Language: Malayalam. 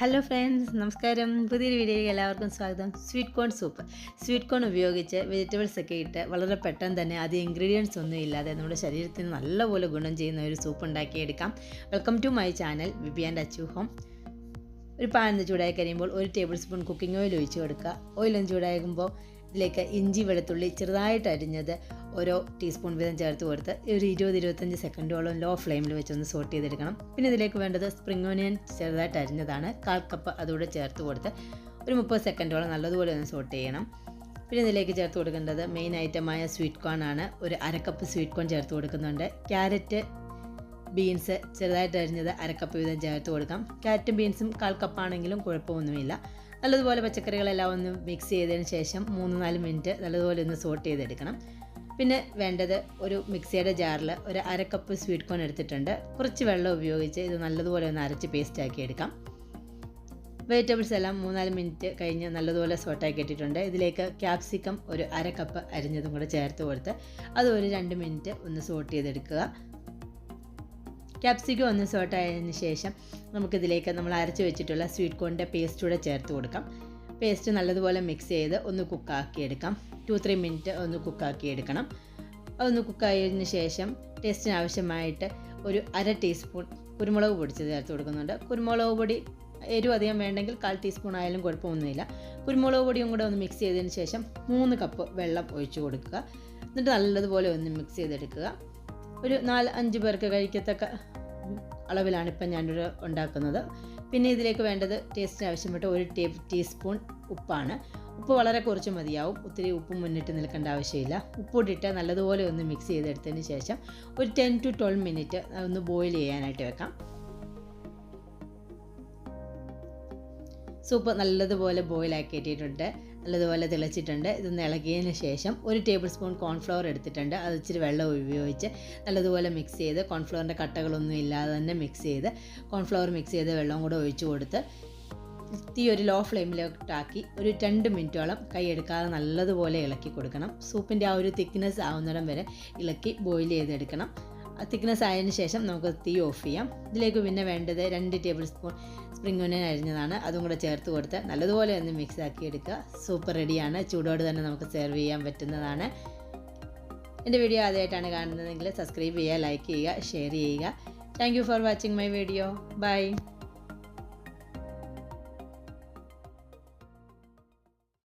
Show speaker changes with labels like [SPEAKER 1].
[SPEAKER 1] ഹലോ ഫ്രണ്ട്സ്, നമസ്കാരം. പുതിയൊരു വീഡിയോയിലേക്ക് എല്ലാവർക്കും സ്വാഗതം. Sweet corn soup. Sweet corn ഉപയോഗിച്ച് വെജിറ്റബിൾസ് ഒക്കെ ഇട്ട് വളരെ പെട്ടെന്ന് തന്നെ അധികം ഇൻഗ്രീഡിയൻസ് ഒന്നും ഇല്ലാതെ നമ്മുടെ ശരീരത്തിന് നല്ലപോലെ ഗുണം ചെയ്യുന്ന ഒരു സൂപ്പ് ഉണ്ടാക്കിയെടുക്കാം. Welcome to my channel VP and Achu home. ഒരു പാൻ ചൂടായി കഴിയുമ്പോൾ 1 ടേബിൾ സ്പൂൺ കുക്കിംഗ് ഓയിൽ ഒഴിച്ച് കൊടുക്കുക. ഓയിലൊന്ന് ചൂടാകുമ്പോൾ ഇതിലേക്ക് ഇഞ്ചി വെളുത്തുള്ളി ചെറുതായിട്ട് അരിഞ്ഞത് ഓരോ ടീസ്പൂൺ വീതം ചേർത്ത് കൊടുത്ത് ഒരു 20-25 സെക്കൻഡോളം ലോ ഫ്ലെയിമിൽ വെച്ചൊന്ന് സോട്ട് ചെയ്തെടുക്കണം. പിന്നെ ഇതിലേക്ക് വേണ്ടത് സ്പ്രിംഗ് ഓനിയൻ ചെറുതായിട്ട് അരിഞ്ഞതാണ്, 1/4 കപ്പ് അതുകൂടെ ചേർത്ത് കൊടുത്ത് ഒരു 30 സെക്കൻഡോളം നല്ലതുപോലെ ഒന്ന് സോട്ട് ചെയ്യണം. പിന്നെ ഇതിലേക്ക് ചേർത്ത് കൊടുക്കേണ്ടത് മെയിൻ ഐറ്റമായ സ്വീറ്റ് കോൺ ആണ്. ഒരു 1/2 കപ്പ് സ്വീറ്റ് കോൺ ചേർത്ത് കൊടുക്കുന്നുണ്ട്. ക്യാരറ്റ്, ബീൻസ് ചെറുതായിട്ട് അരിഞ്ഞത് 1/2 കപ്പ് വീതം ചേർത്ത് കൊടുക്കാം. ക്യാരറ്റും ബീൻസും 1/4 കപ്പാണെങ്കിലും കുഴപ്പമൊന്നുമില്ല. നല്ലതുപോലെ പച്ചക്കറികളെല്ലാം ഒന്ന് മിക്സ് ചെയ്തതിന് ശേഷം 3-4 മിനിറ്റ് നല്ലതുപോലെ ഒന്ന് സോട്ട് ചെയ്തെടുക്കണം. പിന്നെ വേണ്ടത് ഒരു മിക്സിയുടെ ജാറിൽ ഒരു 1/2 കപ്പ് സ്വീറ്റ് കോൺ എടുത്തിട്ടുണ്ട്. കുറച്ച് വെള്ളം ഉപയോഗിച്ച് ഇത് നല്ലതുപോലെ ഒന്ന് അരച്ച് പേസ്റ്റാക്കി എടുക്കാം. വെജിറ്റബിൾസ് എല്ലാം 3-4 മിനിറ്റ് കഴിഞ്ഞ് നല്ലതുപോലെ സോട്ടാക്കി ഇട്ടിട്ടുണ്ട്. ഇതിലേക്ക് ക്യാപ്സിക്കം ഒരു 1/2 കപ്പ് അരിഞ്ഞതും കൂടെ ചേർത്ത് കൊടുത്ത് അത് ഒരു 2 മിനിറ്റ് ഒന്ന് സോട്ട് ചെയ്തെടുക്കുക. ക്യാപ്സിക്കം ഒന്ന് സോട്ടായതിന് ശേഷം നമുക്കിതിലേക്ക് നമ്മൾ അരച്ച് വെച്ചിട്ടുള്ള സ്വീറ്റ് കോണിൻ്റെ പേസ്റ്റ് കൂടെ ചേർത്ത് കൊടുക്കാം. പേസ്റ്റ് നല്ലതുപോലെ മിക്സ് ചെയ്ത് ഒന്ന് കുക്കാക്കിയെടുക്കാം. 2-3 മിനിറ്റ് ഒന്ന് കുക്കാക്കിയെടുക്കണം. അതൊന്ന് കുക്കായതിന് ശേഷം ടേസ്റ്റിന് ആവശ്യമായിട്ട് ഒരു 1/2 ടീസ്പൂൺ കുരുമുളക് പൊടി ചേർത്ത് കൊടുക്കുന്നുണ്ട്. കുരുമുളക് പൊടി എരിവ് അധികം വേണ്ടെങ്കിൽ 1/4 ടീസ്പൂൺ ആയാലും കുഴപ്പമൊന്നുമില്ല. കുരുമുളക് പൊടിയും കൂടെ ഒന്ന് മിക്സ് ചെയ്തതിന് ശേഷം 3 കപ്പ് വെള്ളം ഒഴിച്ച് കൊടുക്കുക. എന്നിട്ട് നല്ലതുപോലെ ഒന്ന് മിക്സ് ചെയ്തെടുക്കുക. ഒരു 4-5 പേർക്ക് കഴിക്കത്തക്ക അളവിലാണ് ഇപ്പം ഞാനിവിടെ ഉണ്ടാക്കുന്നത്. പിന്നെ ഇതിലേക്ക് വേണ്ടത് ടേസ്റ്റിന് ആവശ്യമായിട്ട് 1 ടീസ്പൂൺ ഉപ്പാണ്. ഉപ്പ് വളരെ കുറച്ച് മതിയാവും, ഒത്തിരി ഉപ്പ് മുന്നിട്ട് നിൽക്കേണ്ട ആവശ്യമില്ല. ഉപ്പിട്ടിട്ട് നല്ലതുപോലെ ഒന്ന് മിക്സ് ചെയ്തെടുത്തതിന് ശേഷം ഒരു 10-12 മിനിറ്റ് ഒന്ന് ബോയിൽ ചെയ്യാനായിട്ട് വെക്കാം. സൂപ്പ് നല്ലതുപോലെ ബോയിലാക്കി ഇട്ടിട്ടുണ്ട്, നല്ലതുപോലെ തിളച്ചിട്ടുണ്ട്. ഇതൊന്ന് ഇളകിയതിന് ശേഷം 1 ടേബിൾ സ്പൂൺ കോൺഫ്ലവർ എടുത്തിട്ടുണ്ട്. അത് ഇച്ചിരി വെള്ളം ഉപയോഗിച്ച് നല്ലതുപോലെ മിക്സ് ചെയ്ത് കോൺഫ്ലവറിൻ്റെ കട്ടകളൊന്നും ഇല്ലാതെ തന്നെ മിക്സ് ചെയ്ത് കോൺഫ്ലവർ മിക്സ് ചെയ്ത് വെള്ളം കൂടെ ഒഴിച്ച് കൊടുത്ത് തീ ഒരു ലോ ഫ്ലെയിമിലോട്ടാക്കി ഒരു 2 മിനിറ്റോളം കൈ എടുക്കാതെ നല്ലതുപോലെ ഇളക്കി കൊടുക്കണം. സൂപ്പിൻ്റെ ആ ഒരു തിക്നെസ് ആവുന്നിടം വരെ ഇളക്കി ബോയിൽ ചെയ്തെടുക്കണം. തിക്നെസ് ആയതിന് ശേഷം നമുക്ക് തീ ഓഫ് ചെയ്യാം. ഇതിലേക്ക് പിന്നെ വേണ്ടത് 2 ടേബിൾ സ്പൂൺ സ്പ്രിംഗ് ഓനിയൻ അരിഞ്ഞതാണ്, അതും കൂടെ ചേർത്ത് കൊടുത്ത് നല്ലതുപോലെ ഒന്ന് മിക്സ് ആക്കി എടുക്കുക. സൂപ്പ് റെഡിയാണ്. ചൂടോട് തന്നെ നമുക്ക് സെർവ് ചെയ്യാൻ പറ്റുന്നതാണ്. എൻ്റെ വീഡിയോ ആദ്യമായിട്ടാണ് കാണുന്നതെങ്കിൽ സബ്സ്ക്രൈബ് ചെയ്യുക, ലൈക്ക് ചെയ്യുക, ഷെയർ ചെയ്യുക. Thank you for watching my video. By.